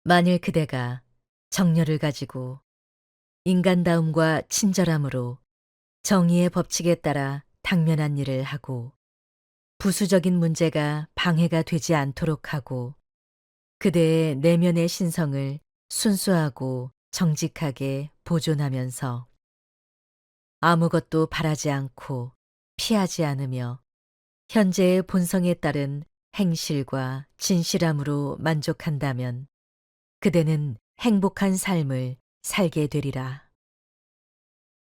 만일 그대가 정열을 가지고 인간다움과 친절함으로 정의의 법칙에 따라 당면한 일을 하고 부수적인 문제가 방해가 되지 않도록 하고 그대의 내면의 신성을 순수하고 정직하게 보존하면서 아무것도 바라지 않고 피하지 않으며 현재의 본성에 따른 행실과 진실함으로 만족한다면 그대는 행복한 삶을 살게 되리라.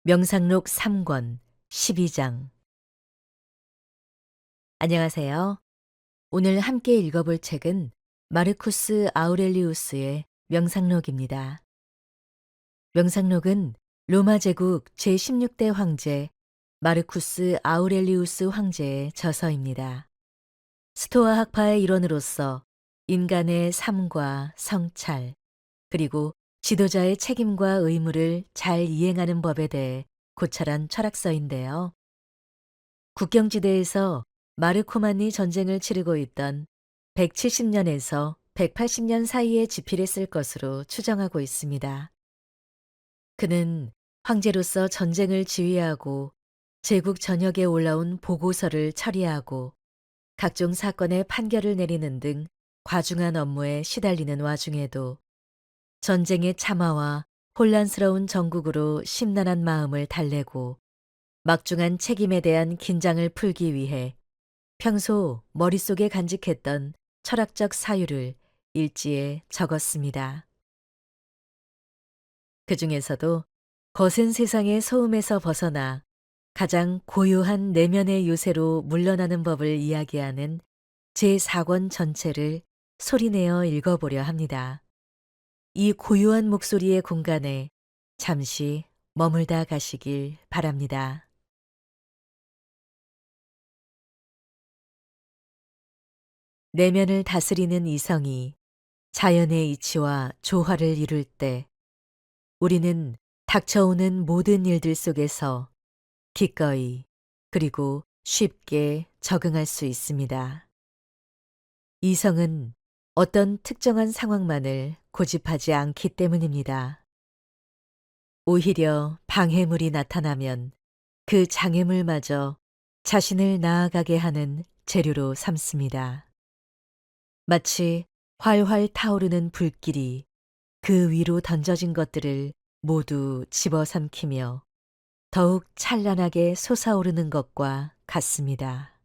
명상록 3권 12장. 안녕하세요. 오늘 함께 읽어볼 책은 마르쿠스 아우렐리우스의 명상록입니다. 명상록은 로마 제국 제16대 황제 마르쿠스 아우렐리우스 황제의 저서입니다. 스토아 학파의 일원으로서 인간의 삶과 성찰, 그리고 지도자의 책임과 의무를 잘 이행하는 법에 대해 고찰한 철학서인데요. 국경지대에서 마르코만니 전쟁을 치르고 있던 170년에서 180년 사이에 집필했을 것으로 추정하고 있습니다. 그는 황제로서 전쟁을 지휘하고 제국 전역에 올라온 보고서를 처리하고 각종 사건의 판결을 내리는 등 과중한 업무에 시달리는 와중에도 전쟁의 참화와 혼란스러운 정국으로 심란한 마음을 달래고 막중한 책임에 대한 긴장을 풀기 위해 평소 머릿속에 간직했던 철학적 사유를 일지에 적었습니다. 그 중에서도 거센 세상의 소음에서 벗어나 가장 고요한 내면의 요새로 물러나는 법을 이야기하는 제4권 전체를 소리내어 읽어보려 합니다. 이 고요한 목소리의 공간에 잠시 머물다 가시길 바랍니다. 내면을 다스리는 이성이 자연의 이치와 조화를 이룰 때 우리는 닥쳐오는 모든 일들 속에서 기꺼이 그리고 쉽게 적응할 수 있습니다. 이성은 어떤 특정한 상황만을 고집하지 않기 때문입니다. 오히려 방해물이 나타나면 그 장애물마저 자신을 나아가게 하는 재료로 삼습니다. 마치 활활 타오르는 불길이 그 위로 던져진 것들을 모두 집어삼키며 더욱 찬란하게 솟아오르는 것과 같습니다.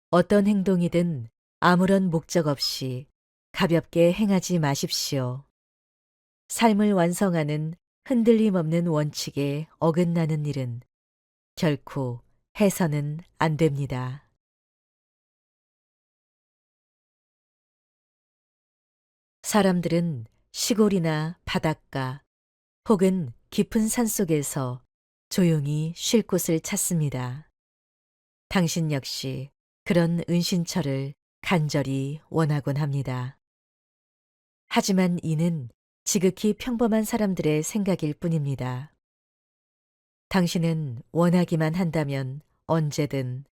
어떤 행동이든 아무런 목적 없이 가볍게 행하지 마십시오. 삶을 완성하는 흔들림 없는 원칙에 어긋나는 일은 결코 해서는 안 됩니다. 사람들은 시골이나 바닷가 혹은 깊은 산 속에서 조용히 쉴 곳을 찾습니다. 당신 역시 그런 은신처를 간절히 원하곤 합니다. 하지만 이는 지극히 평범한 사람들의 생각일 뿐입니다. 당신은 원하기만 한다면 언제든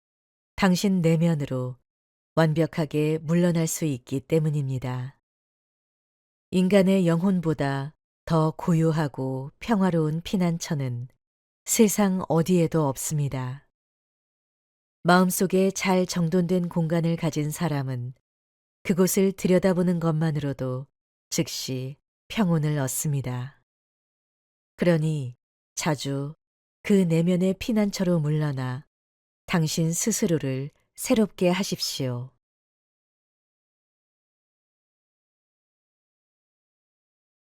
당신 내면으로 완벽하게 물러날 수 있기 때문입니다. 인간의 영혼보다 더 고요하고 평화로운 피난처는 세상 어디에도 없습니다. 마음속에 잘 정돈된 공간을 가진 사람은 그곳을 들여다보는 것만으로도 즉시 평온을 얻습니다. 그러니 자주 그 내면의 피난처로 물러나 당신 스스로를 새롭게 하십시오.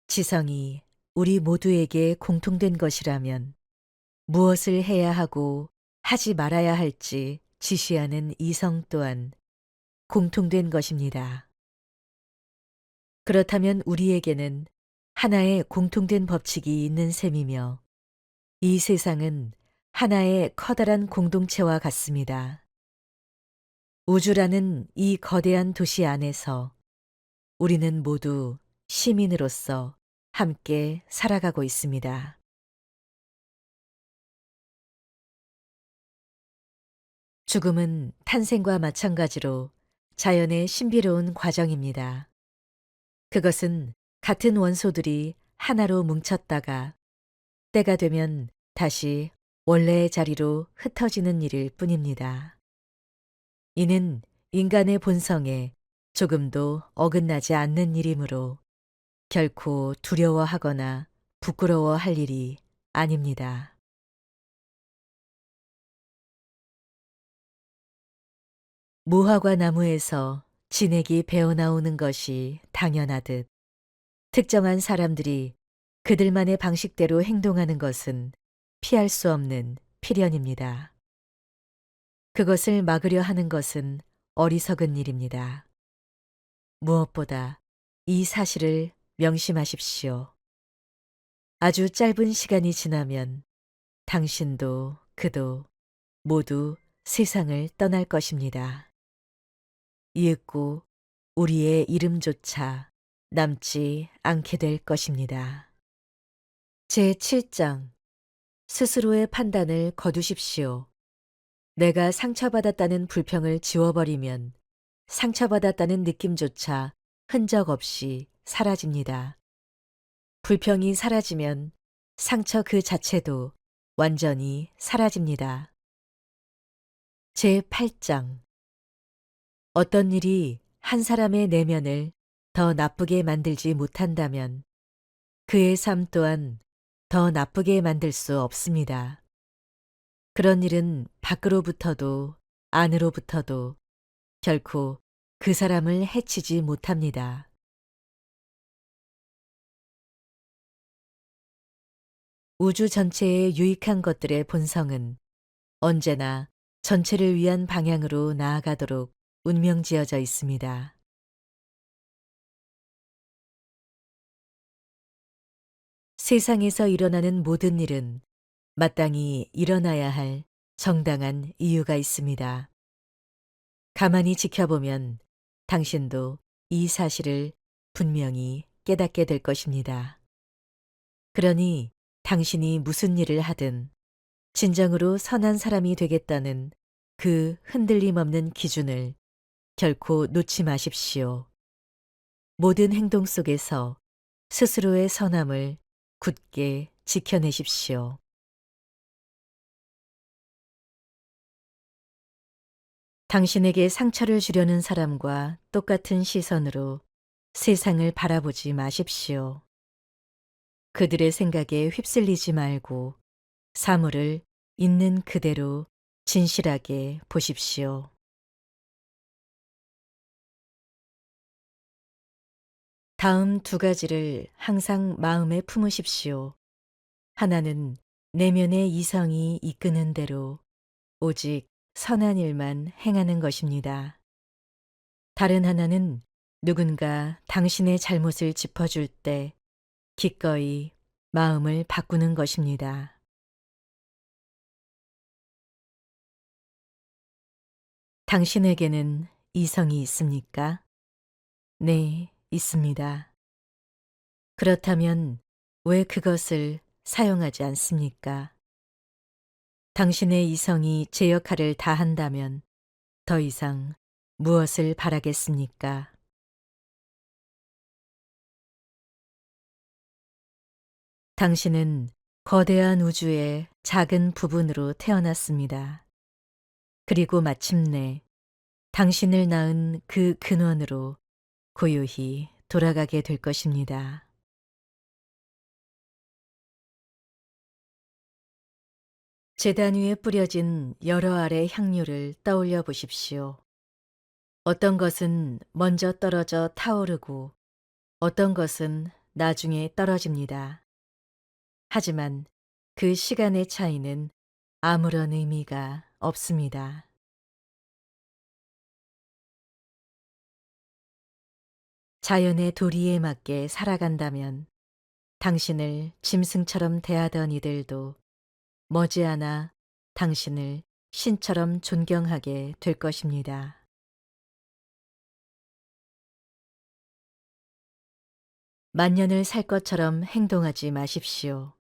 지성이 우리 모두에게 공통된 것이라면 무엇을 해야 하고 하지 말아야 할지 지시하는 이성 또한 공통된 것입니다. 그렇다면 우리에게는 하나의 공통된 법칙이 있는 셈이며 이 세상은 하나의 커다란 공동체와 같습니다. 우주라는 이 거대한 도시 안에서 우리는 모두 시민으로서 함께 살아가고 있습니다. 죽음은 탄생과 마찬가지로 자연의 신비로운 과정입니다. 그것은 같은 원소들이 하나로 뭉쳤다가 때가 되면 다시 원래의 자리로 흩어지는 일일 뿐입니다. 이는 인간의 본성에 조금도 어긋나지 않는 일이므로 결코 두려워하거나 부끄러워할 일이 아닙니다. 무화과 나무에서 진액이 배어나오는 것이 당연하듯 특정한 사람들이 그들만의 방식대로 행동하는 것은 피할 수 없는 필연입니다. 그것을 막으려 하는 것은 어리석은 일입니다. 무엇보다 이 사실을 명심하십시오. 아주 짧은 시간이 지나면 당신도 그도 모두 세상을 떠날 것입니다. 이윽고 우리의 이름조차 남지 않게 될 것입니다. 제 7장 스스로의 판단을 거두십시오. 내가 상처받았다는 불평을 지워버리면 상처받았다는 느낌조차 흔적 없이 사라집니다. 불평이 사라지면 상처 그 자체도 완전히 사라집니다. 제 8장 어떤 일이 한 사람의 내면을 더 나쁘게 만들지 못한다면 그의 삶 또한 더 나쁘게 만들 수 없습니다. 그런 일은 밖으로부터도 안으로부터도 결코 그 사람을 해치지 못합니다. 우주 전체의 유익한 것들의 본성은 언제나 전체를 위한 방향으로 나아가도록 운명지어져 있습니다. 세상에서 일어나는 모든 일은 마땅히 일어나야 할 정당한 이유가 있습니다. 가만히 지켜보면 당신도 이 사실을 분명히 깨닫게 될 것입니다. 그러니 당신이 무슨 일을 하든 진정으로 선한 사람이 되겠다는 그 흔들림 없는 기준을 결코 놓지 마십시오. 모든 행동 속에서 스스로의 선함을 굳게 지켜내십시오. 당신에게 상처를 주려는 사람과 똑같은 시선으로 세상을 바라보지 마십시오. 그들의 생각에 휩쓸리지 말고 사물을 있는 그대로 진실하게 보십시오. 다음 두 가지를 항상 마음에 품으십시오. 하나는 내면의 이성이 이끄는 대로 오직 선한 일만 행하는 것입니다. 다른 하나는 누군가 당신의 잘못을 짚어줄 때 기꺼이 마음을 바꾸는 것입니다. 당신에게는 이성이 있습니까? 네, 있습니다. 그렇다면 왜 그것을 사용하지 않습니까? 당신의 이성이 제 역할을 다 한다면 더 이상 무엇을 바라겠습니까? 당신은 거대한 우주의 작은 부분으로 태어났습니다. 그리고 마침내 당신을 낳은 그 근원으로 고요히 돌아가게 될 것입니다. 제단 위에 뿌려진 여러 알의 향료를 떠올려 보십시오. 어떤 것은 먼저 떨어져 타오르고 어떤 것은 나중에 떨어집니다. 하지만 그 시간의 차이는 아무런 의미가 없습니다. 자연의 도리에 맞게 살아간다면 당신을 짐승처럼 대하던 이들도 머지않아 당신을 신처럼 존경하게 될 것입니다. 만년을 살 것처럼 행동하지 마십시오.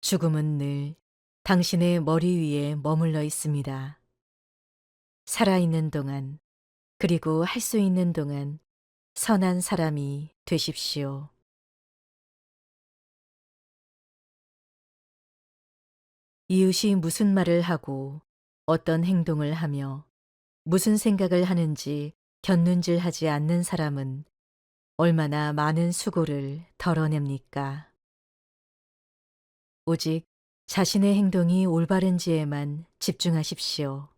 죽음은 늘 당신의 머리 위에 머물러 있습니다. 살아있는 동안 그리고 할 수 있는 동안 선한 사람이 되십시오. 이웃이 무슨 말을 하고 어떤 행동을 하며 무슨 생각을 하는지 곁눈질하지 않는 사람은 얼마나 많은 수고를 덜어냅니까? 오직 자신의 행동이 올바른지에만 집중하십시오.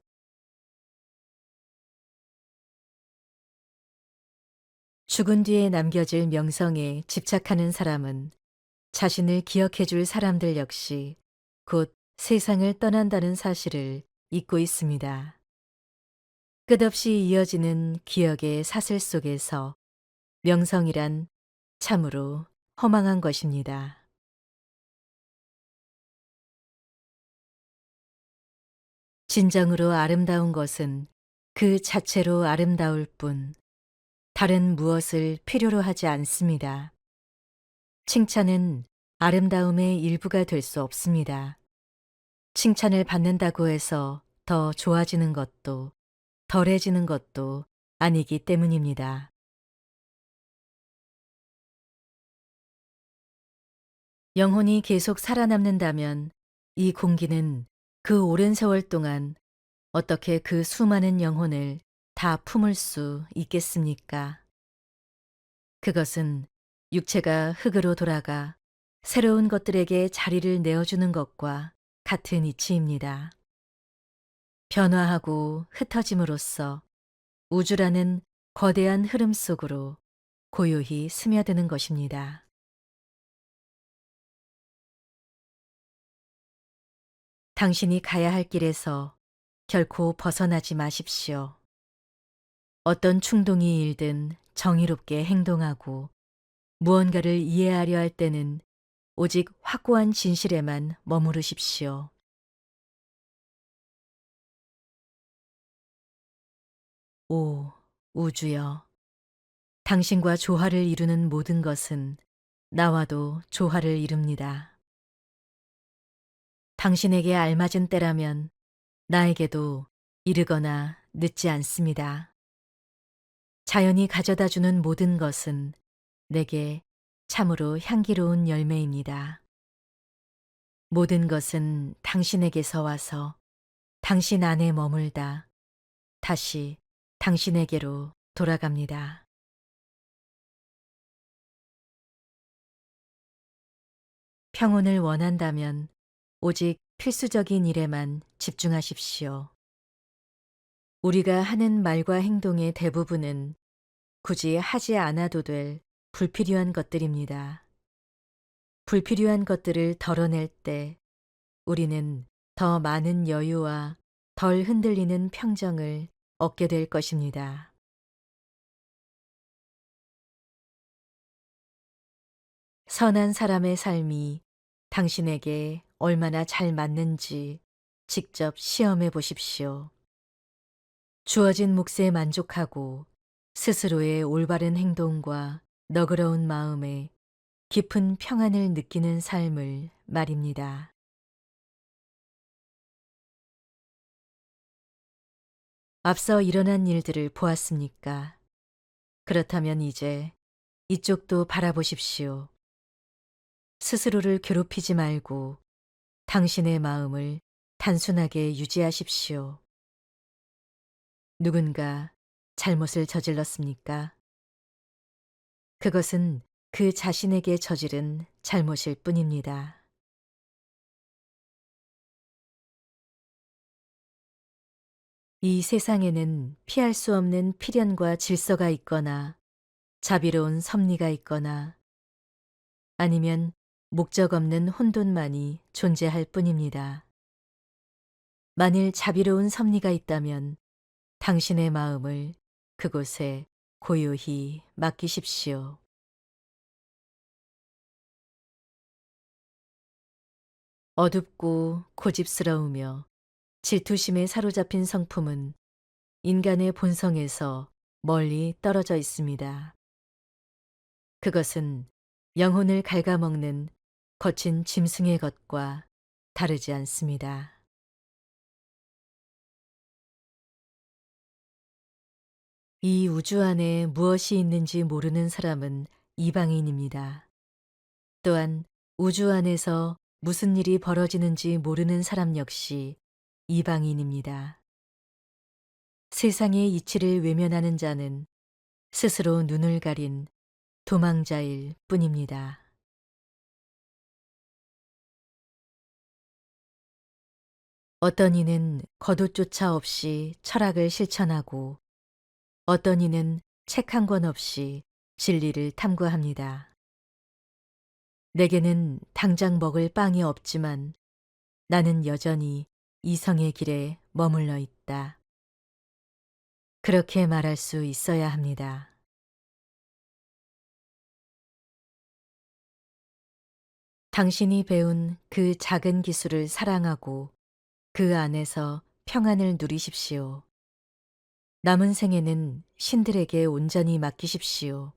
죽은 뒤에 남겨질 명성에 집착하는 사람은 자신을 기억해 줄 사람들 역시 곧 세상을 떠난다는 사실을 잊고 있습니다. 끝없이 이어지는 기억의 사슬 속에서 명성이란 참으로 허망한 것입니다. 진정으로 아름다운 것은 그 자체로 아름다울 뿐 다른 무엇을 필요로 하지 않습니다. 칭찬은 아름다움의 일부가 될 수 없습니다. 칭찬을 받는다고 해서 더 좋아지는 것도 덜해지는 것도 아니기 때문입니다. 영혼이 계속 살아남는다면 이 공기는 그 오랜 세월 동안 어떻게 그 수많은 영혼을 다 품을 수 있겠습니까? 그것은 육체가 흙으로 돌아가 새로운 것들에게 자리를 내어주는 것과 같은 이치입니다. 변화하고 흩어짐으로써 우주라는 거대한 흐름 속으로 고요히 스며드는 것입니다. 당신이 가야 할 길에서 결코 벗어나지 마십시오. 어떤 충동이 일든 정의롭게 행동하고 무언가를 이해하려 할 때는 오직 확고한 진실에만 머무르십시오. 오, 우주여. 당신과 조화를 이루는 모든 것은 나와도 조화를 이룹니다. 당신에게 알맞은 때라면 나에게도 이르거나 늦지 않습니다. 자연이 가져다 주는 모든 것은 내게 참으로 향기로운 열매입니다. 모든 것은 당신에게서 와서 당신 안에 머물다 다시 당신에게로 돌아갑니다. 평온을 원한다면 오직 필수적인 일에만 집중하십시오. 우리가 하는 말과 행동의 대부분은 굳이 하지 않아도 될 불필요한 것들입니다. 불필요한 것들을 덜어낼 때 우리는 더 많은 여유와 덜 흔들리는 평정을 얻게 될 것입니다. 선한 사람의 삶이 당신에게 얼마나 잘 맞는지 직접 시험해 보십시오. 주어진 몫에 만족하고 스스로의 올바른 행동과 너그러운 마음에 깊은 평안을 느끼는 삶을 말입니다. 앞서 일어난 일들을 보았습니까? 그렇다면 이제 이쪽도 바라보십시오. 스스로를 괴롭히지 말고 당신의 마음을 단순하게 유지하십시오. 누군가 잘못을 저질렀습니까? 그것은 그 자신에게 저지른 잘못일 뿐입니다. 이 세상에는 피할 수 없는 필연과 질서가 있거나 자비로운 섭리가 있거나 아니면 목적 없는 혼돈만이 존재할 뿐입니다. 만일 자비로운 섭리가 있다면 당신의 마음을 그곳에 고요히 맡기십시오. 어둡고 고집스러우며 질투심에 사로잡힌 성품은 인간의 본성에서 멀리 떨어져 있습니다. 그것은 영혼을 갉아먹는 거친 짐승의 것과 다르지 않습니다. 이 우주 안에 무엇이 있는지 모르는 사람은 이방인입니다. 또한 우주 안에서 무슨 일이 벌어지는지 모르는 사람 역시 이방인입니다. 세상의 이치를 외면하는 자는 스스로 눈을 가린 도망자일 뿐입니다. 어떤 이는 거두조차 없이 철학을 실천하고 어떤 이는 책 한 권 없이 진리를 탐구합니다. 내게는 당장 먹을 빵이 없지만 나는 여전히 이성의 길에 머물러 있다. 그렇게 말할 수 있어야 합니다. 당신이 배운 그 작은 기술을 사랑하고 그 안에서 평안을 누리십시오. 남은 생에는 신들에게 온전히 맡기십시오.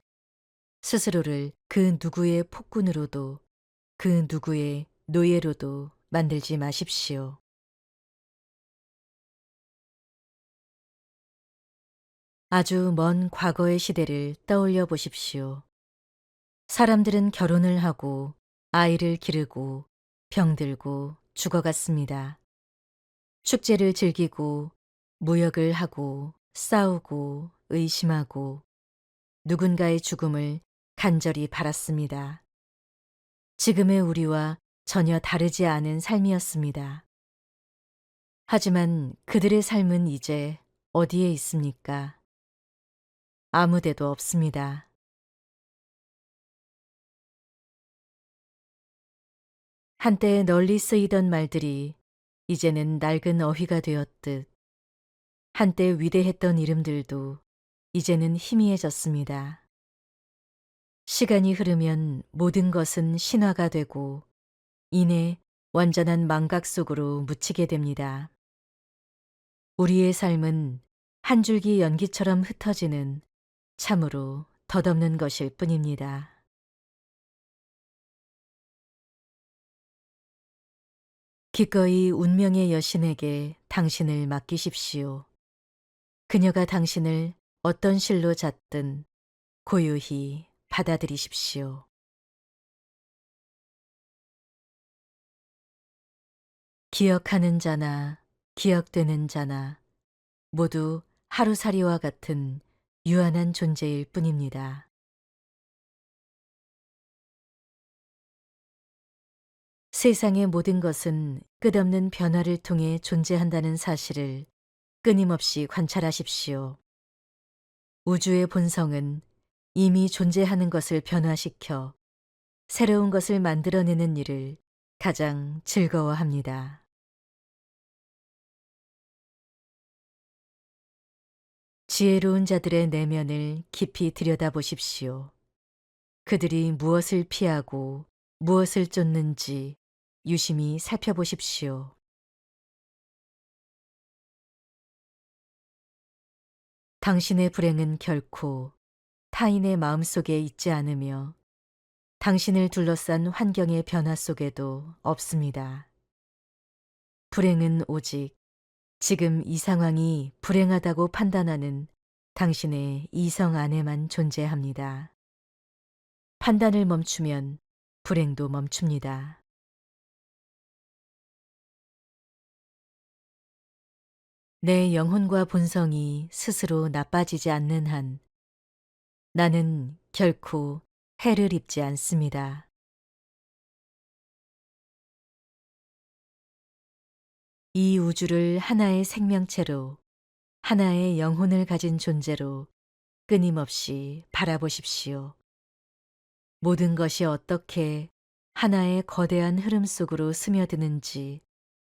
스스로를 그 누구의 폭군으로도 그 누구의 노예로도 만들지 마십시오. 아주 먼 과거의 시대를 떠올려 보십시오. 사람들은 결혼을 하고 아이를 기르고 병들고 죽어갔습니다. 축제를 즐기고 무역을 하고 싸우고 의심하고 누군가의 죽음을 간절히 바랐습니다. 지금의 우리와 전혀 다르지 않은 삶이었습니다. 하지만 그들의 삶은 이제 어디에 있습니까? 아무 데도 없습니다. 한때 널리 쓰이던 말들이 이제는 낡은 어휘가 되었듯 한때 위대했던 이름들도 이제는 희미해졌습니다. 시간이 흐르면 모든 것은 신화가 되고 이내 완전한 망각 속으로 묻히게 됩니다. 우리의 삶은 한 줄기 연기처럼 흩어지는 참으로 덧없는 것일 뿐입니다. 기꺼이 운명의 여신에게 당신을 맡기십시오. 그녀가 당신을 어떤 실로 잣든 고요히 받아들이십시오. 기억하는 자나 기억되는 자나 모두 하루살이와 같은 유한한 존재일 뿐입니다. 세상의 모든 것은 끝없는 변화를 통해 존재한다는 사실을 끊임없이 관찰하십시오. 우주의 본성은 이미 존재하는 것을 변화시켜 새로운 것을 만들어내는 일을 가장 즐거워합니다. 지혜로운 자들의 내면을 깊이 들여다보십시오. 그들이 무엇을 피하고 무엇을 쫓는지 유심히 살펴보십시오. 당신의 불행은 결코 타인의 마음속에 있지 않으며 당신을 둘러싼 환경의 변화 속에도 없습니다. 불행은 오직 지금 이 상황이 불행하다고 판단하는 당신의 이성 안에만 존재합니다. 판단을 멈추면 불행도 멈춥니다. 내 영혼과 본성이 스스로 나빠지지 않는 한 나는 결코 해를 입지 않습니다. 이 우주를 하나의 생명체로 하나의 영혼을 가진 존재로 끊임없이 바라보십시오. 모든 것이 어떻게 하나의 거대한 흐름 속으로 스며드는지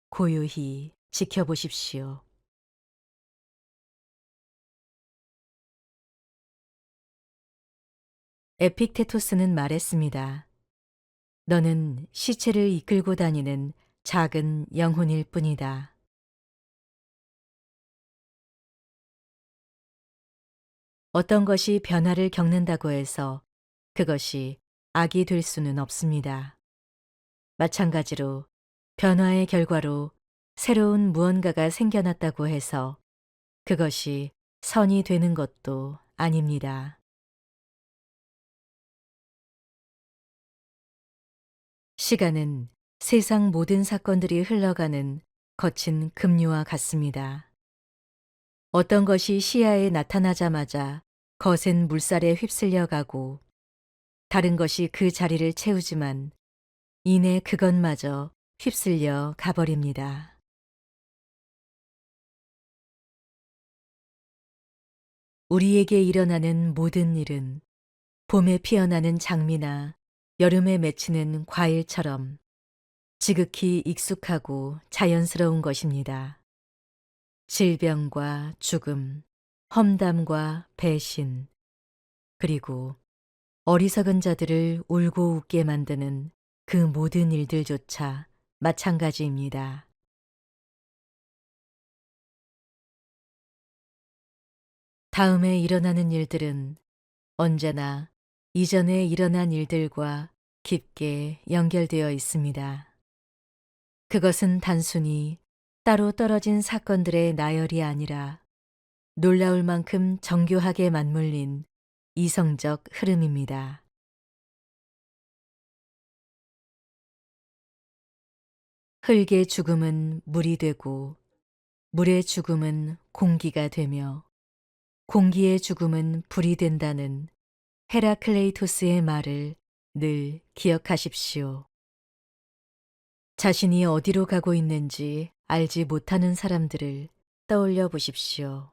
고요히 지켜보십시오. 에픽테토스는 말했습니다. 너는 시체를 이끌고 다니는 작은 영혼일 뿐이다. 어떤 것이 변화를 겪는다고 해서 그것이 악이 될 수는 없습니다. 마찬가지로 변화의 결과로 새로운 무언가가 생겨났다고 해서 그것이 선이 되는 것도 아닙니다. 시간은 세상 모든 사건들이 흘러가는 거친 급류와 같습니다. 어떤 것이 시야에 나타나자마자 거센 물살에 휩쓸려 가고 다른 것이 그 자리를 채우지만 이내 그것마저 휩쓸려 가버립니다. 우리에게 일어나는 모든 일은 봄에 피어나는 장미나 여름에 맺히는 과일처럼 지극히 익숙하고 자연스러운 것입니다. 질병과 죽음, 험담과 배신, 그리고 어리석은 자들을 울고 웃게 만드는 그 모든 일들조차 마찬가지입니다. 다음에 일어나는 일들은 언제나 이전에 일어난 일들과 깊게 연결되어 있습니다. 그것은 단순히 따로 떨어진 사건들의 나열이 아니라 놀라울 만큼 정교하게 맞물린 이성적 흐름입니다. 흙의 죽음은 물이 되고 물의 죽음은 공기가 되며 공기의 죽음은 불이 된다는 헤라클레이토스의 말을 늘 기억하십시오. 자신이 어디로 가고 있는지 알지 못하는 사람들을 떠올려 보십시오.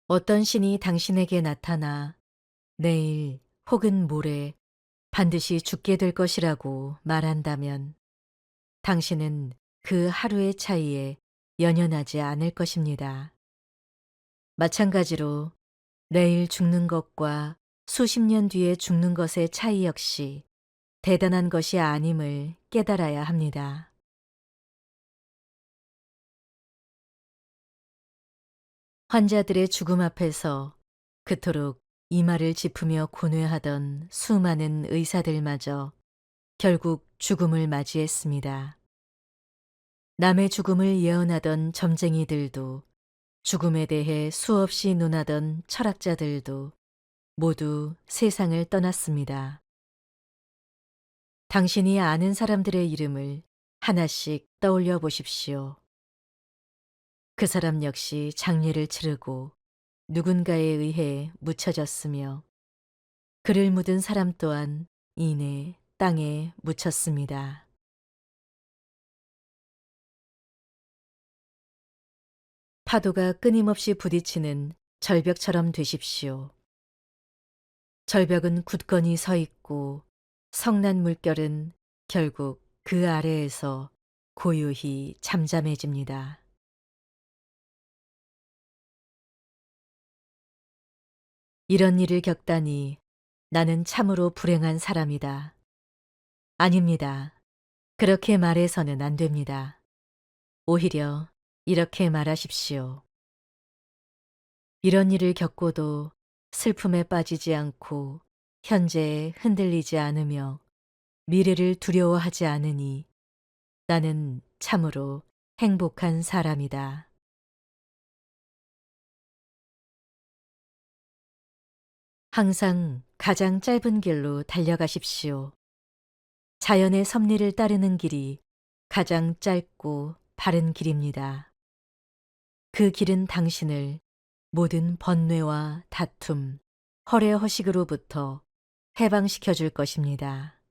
어떤 신이 당신에게 나타나 내일 혹은 모레 반드시 죽게 될 것이라고 말한다면 당신은 그 하루의 차이에 연연하지 않을 것입니다. 마찬가지로 내일 죽는 것과 수십 년 뒤에 죽는 것의 차이 역시 대단한 것이 아님을 깨달아야 합니다. 환자들의 죽음 앞에서 그토록 이마를 짚으며 고뇌하던 수많은 의사들마저 결국 죽음을 맞이했습니다. 남의 죽음을 예언하던 점쟁이들도 죽음에 대해 수없이 논하던 철학자들도 모두 세상을 떠났습니다. 당신이 아는 사람들의 이름을 하나씩 떠올려 보십시오. 그 사람 역시 장례를 치르고 누군가에 의해 묻혀졌으며 그를 묻은 사람 또한 이내 땅에 묻혔습니다. 파도가 끊임없이 부딪히는 절벽처럼 되십시오. 절벽은 굳건히 서 있고 성난 물결은 결국 그 아래에서 고요히 잠잠해집니다. 이런 일을 겪다니 나는 참으로 불행한 사람이다. 아닙니다. 그렇게 말해서는 안 됩니다. 오히려 이렇게 말하십시오. 이런 일을 겪고도 슬픔에 빠지지 않고 현재에 흔들리지 않으며 미래를 두려워하지 않으니 나는 참으로 행복한 사람이다. 항상 가장 짧은 길로 달려가십시오. 자연의 섭리를 따르는 길이 가장 짧고 바른 길입니다. 그 길은 당신을 모든 번뇌와 다툼, 허례허식으로부터 해방시켜 줄 것입니다.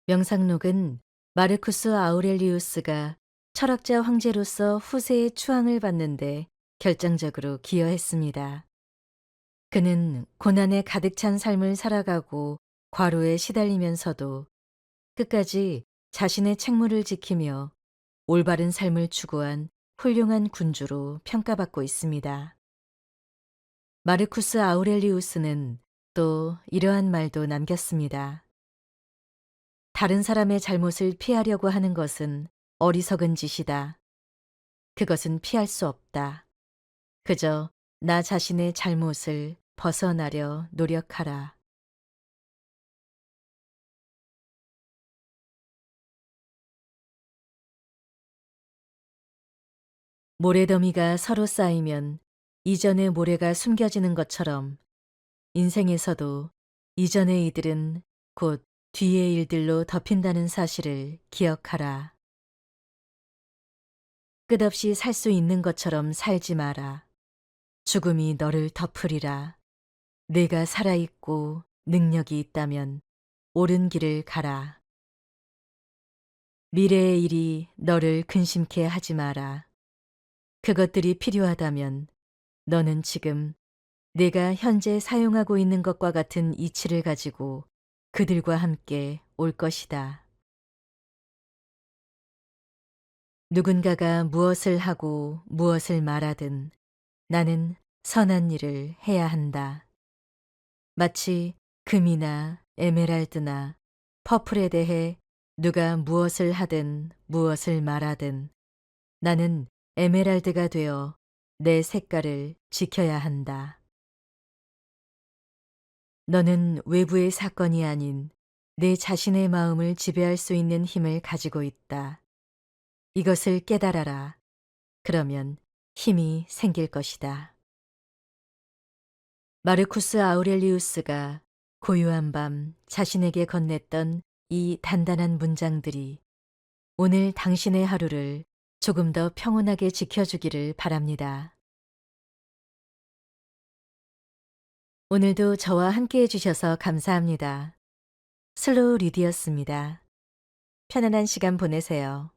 명상록은 마르쿠스 아우렐리우스가 철학자 황제로서 후세의 추앙을 받는데 결정적으로 기여했습니다. 그는 고난에 가득 찬 삶을 살아가고 과로에 시달리면서도 끝까지 자신의 책무를 지키며 올바른 삶을 추구한 훌륭한 군주로 평가받고 있습니다. 마르쿠스 아우렐리우스는 또 이러한 말도 남겼습니다. 다른 사람의 잘못을 피하려고 하는 것은 어리석은 짓이다. 그것은 피할 수 없다. 그저 나 자신의 잘못을 벗어나려 노력하라. 모래더미가 서로 쌓이면 이전의 모래가 숨겨지는 것처럼 인생에서도 이전의 이들은 곧 뒤의 일들로 덮인다는 사실을 기억하라. 끝없이 살 수 있는 것처럼 살지 마라. 죽음이 너를 덮으리라. 내가 살아있고 능력이 있다면 옳은 길을 가라. 미래의 일이 너를 근심케 하지 마라. 그것들이 필요하다면 너는 지금 내가 현재 사용하고 있는 것과 같은 이치를 가지고 그들과 함께 올 것이다. 누군가가 무엇을 하고 무엇을 말하든 나는 선한 일을 해야 한다. 마치 금이나 에메랄드나 퍼플에 대해 누가 무엇을 하든 무엇을 말하든 나는 에메랄드가 되어 내 색깔을 지켜야 한다. 너는 외부의 사건이 아닌 내 자신의 마음을 지배할 수 있는 힘을 가지고 있다. 이것을 깨달아라. 그러면 힘이 생길 것이다. 마르쿠스 아우렐리우스가 고요한 밤 자신에게 건넸던 이 단단한 문장들이 오늘 당신의 하루를 조금 더 평온하게 지켜주기를 바랍니다. 오늘도 저와 함께 해주셔서 감사합니다. 슬로우 리디였습니다. 편안한 시간 보내세요.